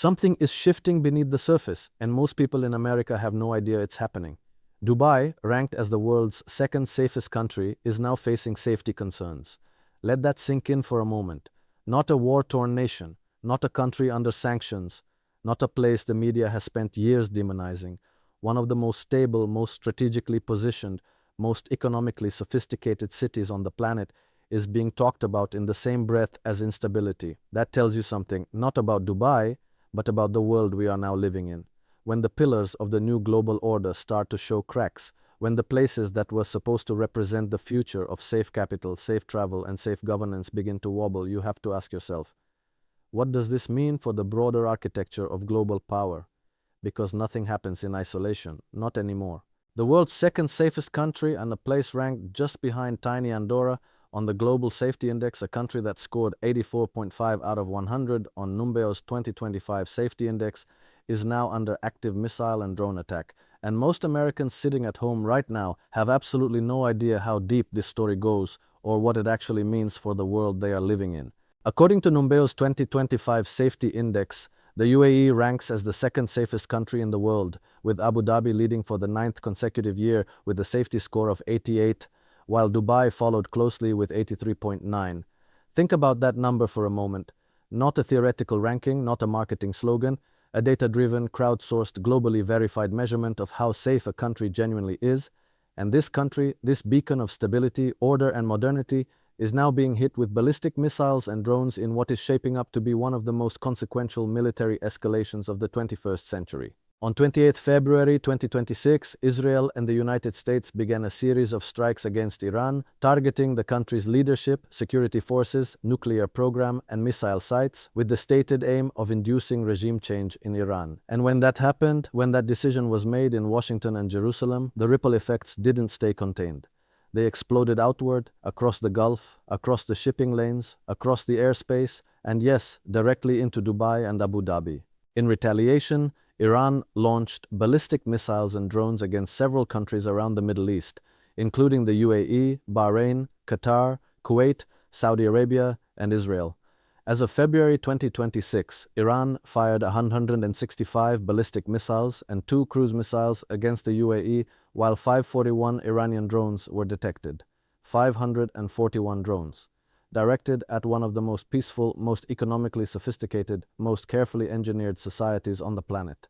Something is shifting beneath the surface, and most people in America have no idea it's happening. Dubai, ranked as the world's second safest country, is now facing safety concerns. Let that sink in for a moment. Not a war-torn nation, not a country under sanctions, not a place the media has spent years demonizing. One of the most stable, most strategically positioned, most economically sophisticated cities on the planet is being talked about in the same breath as instability. That tells you something, not about Dubai, but about the world we are now living in. When the pillars of the new global order start to show cracks, when the places that were supposed to represent the future of safe capital, safe travel, and safe governance begin to wobble, you have to ask yourself, what does this mean for the broader architecture of global power? Because nothing happens in isolation, not anymore. The world's second safest country and a place ranked just behind tiny Andorra on the Global Safety Index, a country that scored 84.5 out of 100 on Numbeo's 2025 Safety Index, is now under active missile and drone attack. And most Americans sitting at home right now have absolutely no idea how deep this story goes or what it actually means for the world they are living in. According to Numbeo's 2025 Safety Index, the UAE ranks as the second safest country in the world, with Abu Dhabi leading for the 9th consecutive year with a safety score of 88, while Dubai followed closely with 83.9. Think about that number for a moment. Not a theoretical ranking, not a marketing slogan, a data-driven, crowdsourced, globally verified measurement of how safe a country genuinely is. And this country, this beacon of stability, order, and modernity, is now being hit with ballistic missiles and drones in what is shaping up to be one of the most consequential military escalations of the 21st century. On 28 February 2026, Israel and the United States began a series of strikes against Iran, targeting the country's leadership, security forces, nuclear program, and missile sites, with the stated aim of inducing regime change in Iran. And when that happened, when that decision was made in Washington and Jerusalem, the ripple effects didn't stay contained. They exploded outward, across the Gulf, across the shipping lanes, across the airspace, and yes, directly into Dubai and Abu Dhabi. In retaliation, Iran launched ballistic missiles and drones against several countries around the Middle East, including the UAE, Bahrain, Qatar, Kuwait, Saudi Arabia, and Israel. As of February 2026, Iran fired 165 ballistic missiles and 2 cruise missiles against the UAE, while 541 Iranian drones were detected. 541 drones, directed at one of the most peaceful, most economically sophisticated, most carefully engineered societies on the planet.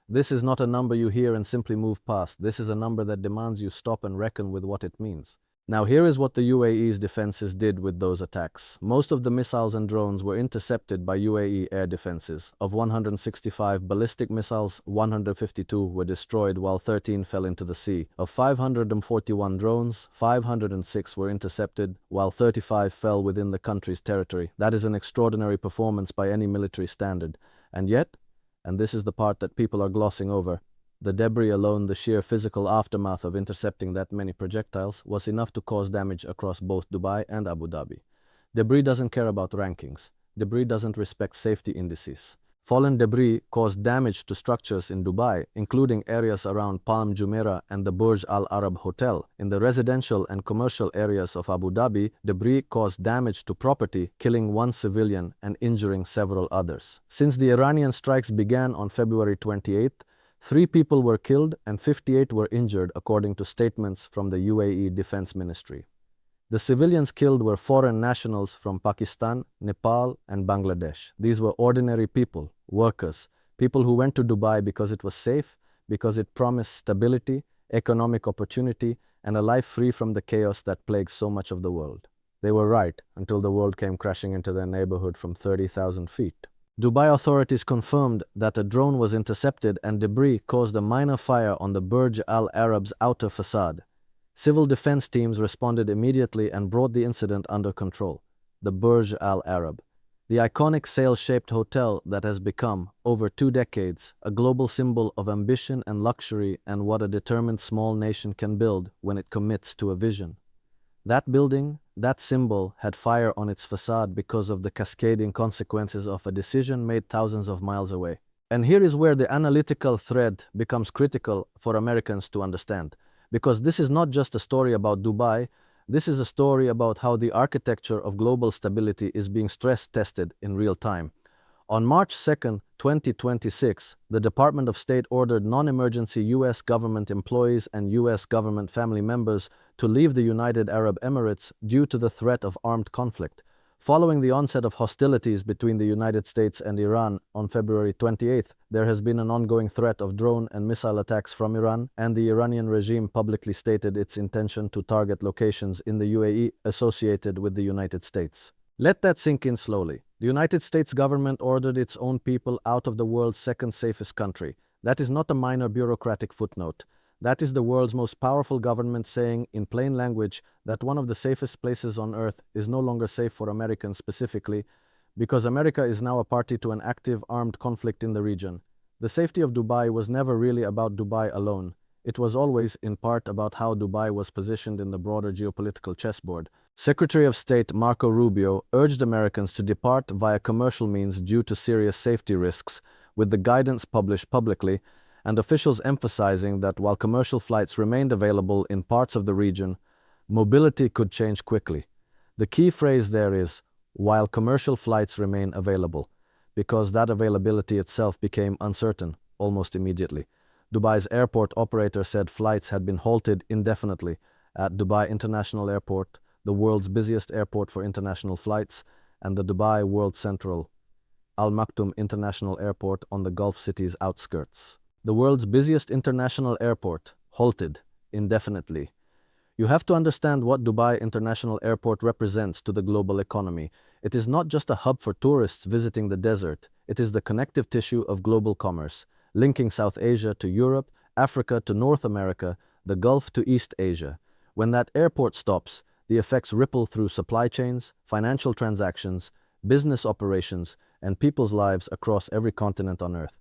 This is not a number you hear and simply move past. This is a number that demands you stop and reckon with what it means. Now here is what the UAE's defenses did with those attacks. Most of the missiles and drones were intercepted by UAE air defenses. Of 165 ballistic missiles, 152 were destroyed while 13 fell into the sea. Of 541 drones, 506 were intercepted while 35 fell within the country's territory. That is an extraordinary performance by any military standard. And yet, and this is the part that people are glossing over, the debris alone, the sheer physical aftermath of intercepting that many projectiles, was enough to cause damage across both Dubai and Abu Dhabi. Debris doesn't care about rankings. Debris doesn't respect safety indices. Fallen debris caused damage to structures in Dubai, including areas around Palm Jumeirah and the Burj Al Arab Hotel. In the residential and commercial areas of Abu Dhabi, debris caused damage to property, killing 1 civilian and injuring several others. Since the Iranian strikes began on February 28th, 3 people were killed and 58 were injured, according to statements from the UAE Defense Ministry. The civilians killed were foreign nationals from Pakistan, Nepal, and Bangladesh. These were ordinary people, workers, people who went to Dubai because it was safe, because it promised stability, economic opportunity, and a life free from the chaos that plagues so much of the world. They were right until the world came crashing into their neighborhood from 30,000 feet. Dubai authorities confirmed that a drone was intercepted and debris caused a minor fire on the Burj Al Arab's outer facade. Civil defense teams responded immediately and brought the incident under control. The Burj Al Arab, the iconic sail-shaped hotel that has become, over 2 decades, a global symbol of ambition and luxury and what a determined small nation can build when it commits to a vision. That building, that symbol, had fire on its facade because of the cascading consequences of a decision made thousands of miles away. And here is where the analytical thread becomes critical for Americans to understand. Because this is not just a story about Dubai, this is a story about how the architecture of global stability is being stress-tested in real time. On March 2, 2026, the Department of State ordered non-emergency U.S. government employees and U.S. government family members to leave the United Arab Emirates due to the threat of armed conflict. Following the onset of hostilities between the United States and Iran on February 28, there has been an ongoing threat of drone and missile attacks from Iran, and the Iranian regime publicly stated its intention to target locations in the UAE associated with the United States. Let that sink in slowly. The United States government ordered its own people out of the world's second safest country. That is not a minor bureaucratic footnote. That is the world's most powerful government saying, in plain language, that one of the safest places on earth is no longer safe for Americans specifically, because America is now a party to an active armed conflict in the region. The safety of Dubai was never really about Dubai alone. It was always, in part, about how Dubai was positioned in the broader geopolitical chessboard. Secretary of State Marco Rubio urged Americans to depart via commercial means due to serious safety risks, with the guidance published publicly, and officials emphasizing that while commercial flights remained available in parts of the region, mobility could change quickly. The key phrase there is, while commercial flights remain available, because that availability itself became uncertain almost immediately. Dubai's airport operator said flights had been halted indefinitely at Dubai International Airport, the world's busiest airport for international flights, and the Dubai World Central Al Maktoum International Airport on the Gulf city's outskirts. The world's busiest international airport, halted indefinitely. You have to understand what Dubai International Airport represents to the global economy. It is not just a hub for tourists visiting the desert, it is the connective tissue of global commerce, linking South Asia to Europe, Africa to North America, the Gulf to East Asia. When that airport stops, the effects ripple through supply chains, financial transactions, business operations, and people's lives across every continent on Earth.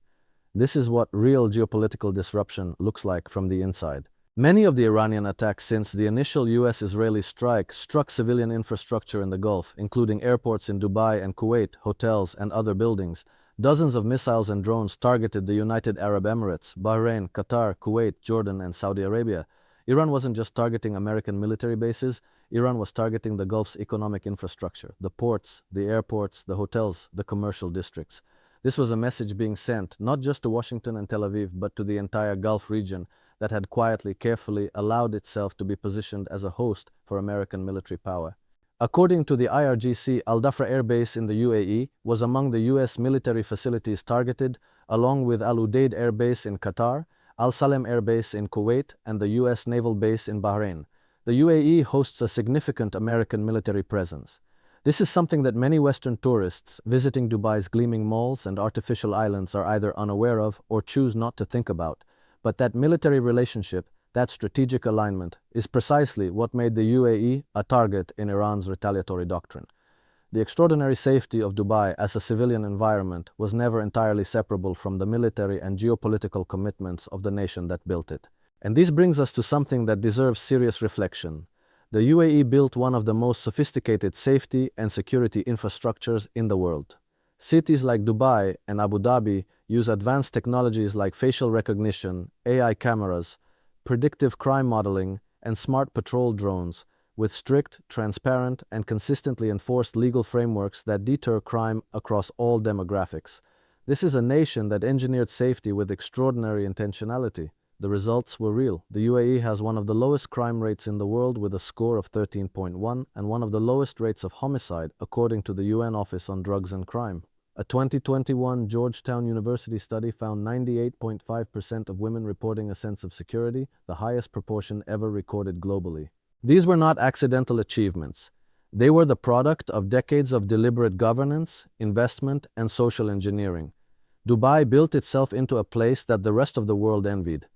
This is what real geopolitical disruption looks like from the inside. Many of the Iranian attacks since the initial US-Israeli strike struck civilian infrastructure in the Gulf, including airports in Dubai and Kuwait, hotels, and other buildings. Dozens of missiles and drones targeted the United Arab Emirates, Bahrain, Qatar, Kuwait, Jordan, and Saudi Arabia. Iran wasn't just targeting American military bases, Iran was targeting the Gulf's economic infrastructure, the ports, the airports, the hotels, the commercial districts. This was a message being sent not just to Washington and Tel Aviv, but to the entire Gulf region that had quietly, carefully allowed itself to be positioned as a host for American military power. According to the IRGC, Al Dhafra Air Base in the UAE was among the US military facilities targeted, along with Al Udeid Air Base in Qatar, Al Salem Air Base in Kuwait, and the US Naval Base in Bahrain. The UAE hosts a significant American military presence. This is something that many Western tourists visiting Dubai's gleaming malls and artificial islands are either unaware of or choose not to think about. But that military relationship, that strategic alignment, is precisely what made the UAE a target in Iran's retaliatory doctrine. The extraordinary safety of Dubai as a civilian environment was never entirely separable from the military and geopolitical commitments of the nation that built it. And this brings us to something that deserves serious reflection. The UAE built one of the most sophisticated safety and security infrastructures in the world. Cities like Dubai and Abu Dhabi use advanced technologies like facial recognition, AI cameras, predictive crime modeling, and smart patrol drones, with strict, transparent, and consistently enforced legal frameworks that deter crime across all demographics. This is a nation that engineered safety with extraordinary intentionality. The results were real. The UAE has one of the lowest crime rates in the world with a score of 13.1 and one of the lowest rates of homicide, according to the UN Office on Drugs and Crime. A 2021 Georgetown University study found 98.5% of women reporting a sense of security, the highest proportion ever recorded globally. These were not accidental achievements. They were the product of decades of deliberate governance, investment, and social engineering. Dubai built itself into a place that the rest of the world envied.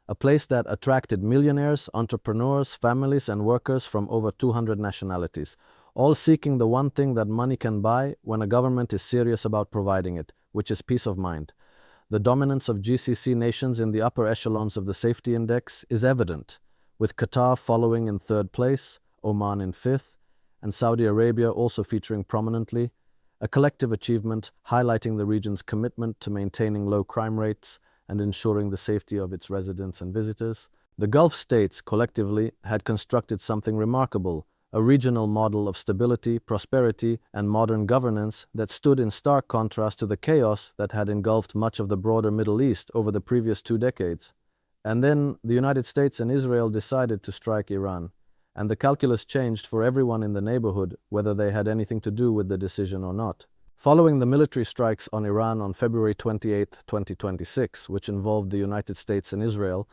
A place that attracted millionaires, entrepreneurs, families, and workers from over 200 nationalities, all seeking the one thing that money can buy when a government is serious about providing it, which is peace of mind. The dominance of GCC nations in the upper echelons of the safety index is evident, with Qatar following in third place, Oman in fifth, and Saudi Arabia also featuring prominently, a collective achievement highlighting the region's commitment to maintaining low crime rates and ensuring the safety of its residents and visitors. The Gulf states collectively had constructed something remarkable, a regional model of stability, prosperity, and modern governance that stood in stark contrast to the chaos that had engulfed much of the broader Middle East over the previous 2 decades. And then the United States and Israel decided to strike Iran, and the calculus changed for everyone in the neighborhood, whether they had anything to do with the decision or not. Following the military strikes on Iran on February 28, 2026, which involved the United States and Israel,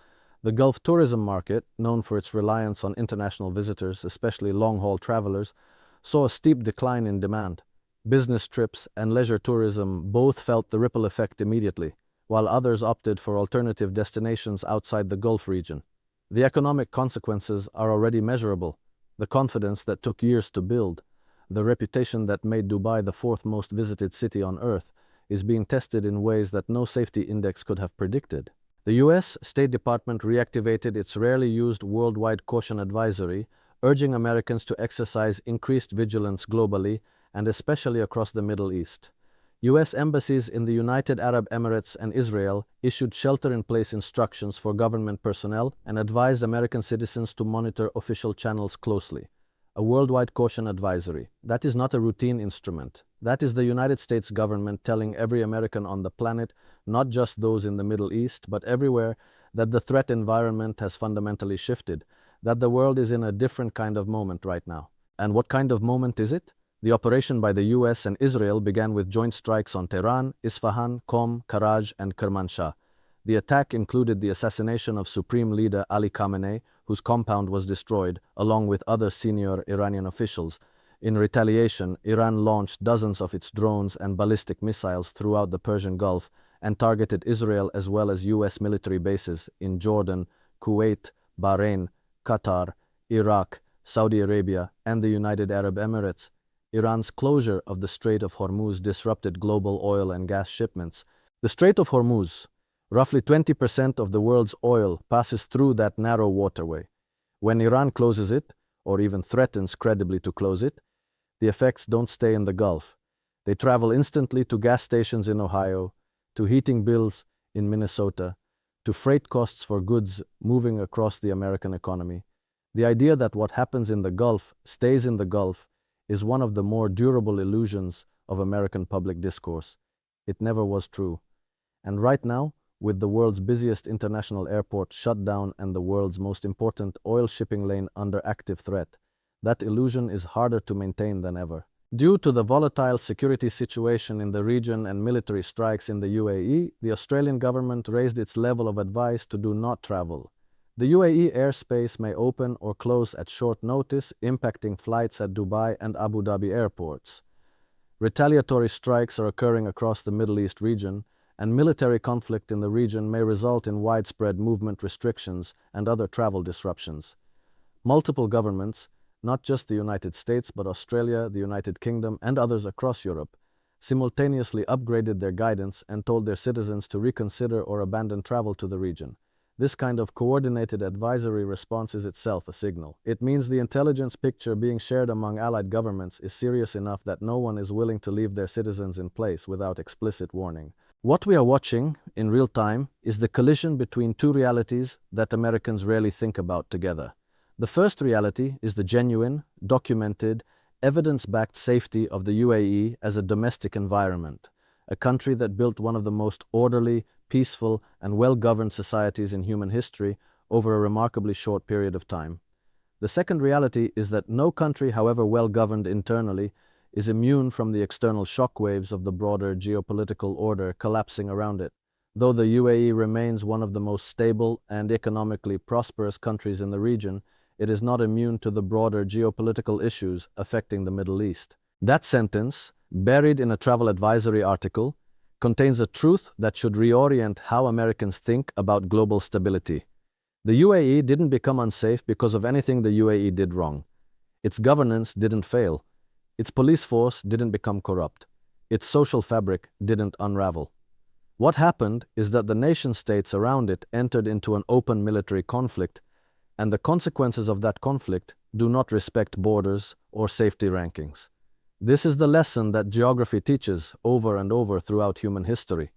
the Gulf tourism market, known for its reliance on international visitors, especially long-haul travelers, saw a steep decline in demand. Business trips and leisure tourism both felt the ripple effect immediately, while others opted for alternative destinations outside the Gulf region. The economic consequences are already measurable. The confidence that took years to build, the reputation that made Dubai the fourth most visited city on Earth, is being tested in ways that no safety index could have predicted. The U.S. State Department reactivated its rarely used worldwide caution advisory, urging Americans to exercise increased vigilance globally and especially across the Middle East. U.S. embassies in the United Arab Emirates and Israel issued shelter-in-place instructions for government personnel and advised American citizens to monitor official channels closely. A worldwide caution advisory. That is not a routine instrument. That is the United States government telling every American on the planet, not just those in the Middle East, but everywhere, that the threat environment has fundamentally shifted, that the world is in a different kind of moment right now. And what kind of moment is it? The operation by the US and Israel began with joint strikes on Tehran, Isfahan, Qom, Karaj, and Kermanshah. The attack included the assassination of Supreme Leader Ali Khamenei, whose compound was destroyed, along with other senior Iranian officials. In retaliation, Iran launched dozens of its drones and ballistic missiles throughout the Persian Gulf and targeted Israel as well as US military bases in Jordan, Kuwait, Bahrain, Qatar, Iraq, Saudi Arabia, and the United Arab Emirates. Iran's closure of the Strait of Hormuz disrupted global oil and gas shipments. The Strait of Hormuz, roughly 20% of the world's oil, passes through that narrow waterway. When Iran closes it, or even threatens credibly to close it, the effects don't stay in the Gulf. They travel instantly to gas stations in Ohio, to heating bills in Minnesota, to freight costs for goods moving across the American economy. The idea that what happens in the Gulf stays in the Gulf is one of the more durable illusions of American public discourse. It never was true. And right now, with the world's busiest international airport shut down and the world's most important oil shipping lane under active threat, that illusion is harder to maintain than ever. Due to the volatile security situation in the region and military strikes in the UAE, the Australian government raised its level of advice to do not travel. The UAE airspace may open or close at short notice, impacting flights at Dubai and Abu Dhabi airports. Retaliatory strikes are occurring across the Middle East region, and military conflict in the region may result in widespread movement restrictions and other travel disruptions. Multiple governments, not just the United States but Australia, the United Kingdom, and others across Europe, simultaneously upgraded their guidance and told their citizens to reconsider or abandon travel to the region. This kind of coordinated advisory response is itself a signal. It means the intelligence picture being shared among allied governments is serious enough that no one is willing to leave their citizens in place without explicit warning. What we are watching, in real time, is the collision between two realities that Americans rarely think about together. The first reality is the genuine, documented, evidence-backed safety of the UAE as a domestic environment, a country that built one of the most orderly, peaceful, and well-governed societies in human history over a remarkably short period of time. The second reality is that no country, however well-governed internally, is immune from the external shockwaves of the broader geopolitical order collapsing around it. Though the UAE remains one of the most stable and economically prosperous countries in the region, it is not immune to the broader geopolitical issues affecting the Middle East. That sentence, buried in a travel advisory article, contains a truth that should reorient how Americans think about global stability. The UAE didn't become unsafe because of anything the UAE did wrong. Its governance didn't fail. Its police force didn't become corrupt. Its social fabric didn't unravel. What happened is that the nation-states around it entered into an open military conflict, and the consequences of that conflict do not respect borders or safety rankings. This is the lesson that geography teaches over and over throughout human history,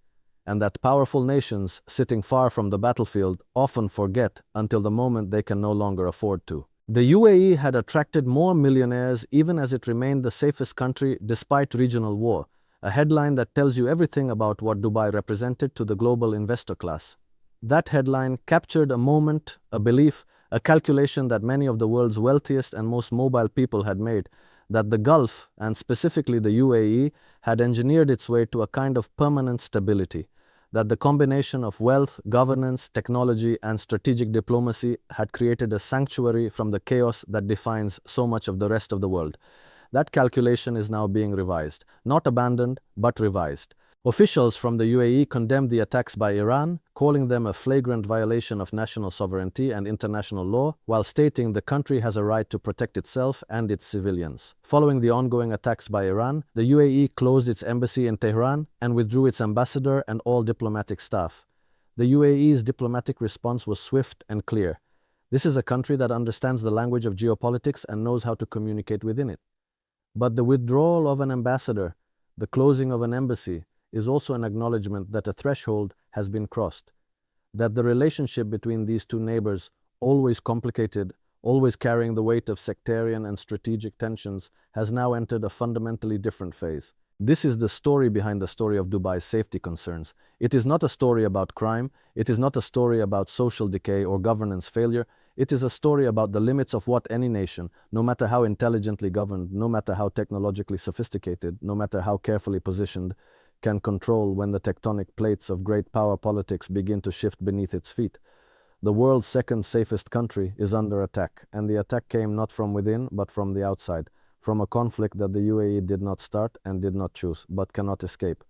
and that powerful nations sitting far from the battlefield often forget until the moment they can no longer afford to. The UAE had attracted more millionaires even as it remained the safest country despite regional war, a headline that tells you everything about what Dubai represented to the global investor class. That headline captured a moment, a belief, a calculation that many of the world's wealthiest and most mobile people had made, that the Gulf, and specifically the UAE, had engineered its way to a kind of permanent stability, that the combination of wealth, governance, technology, and strategic diplomacy had created a sanctuary from the chaos that defines so much of the rest of the world. That calculation is now being revised, not abandoned, but revised. Officials from the UAE condemned the attacks by Iran, calling them a flagrant violation of national sovereignty and international law, while stating the country has a right to protect itself and its civilians. Following the ongoing attacks by Iran, the UAE closed its embassy in Tehran and withdrew its ambassador and all diplomatic staff. The UAE's diplomatic response was swift and clear. This is a country that understands the language of geopolitics and knows how to communicate within it. But the withdrawal of an ambassador, the closing of an embassy, is also an acknowledgement that a threshold has been crossed, that the relationship between these two neighbors, always complicated, always carrying the weight of sectarian and strategic tensions, has now entered a fundamentally different phase. This is the story behind the story of Dubai's safety concerns. It is not a story about crime, it is not a story about social decay or governance failure, it is a story about the limits of what any nation, no matter how intelligently governed, no matter how technologically sophisticated, no matter how carefully positioned, can control when the tectonic plates of great power politics begin to shift beneath its feet. The world's second safest country is under attack, and the attack came not from within, but from the outside, from a conflict that the UAE did not start and did not choose, but cannot escape.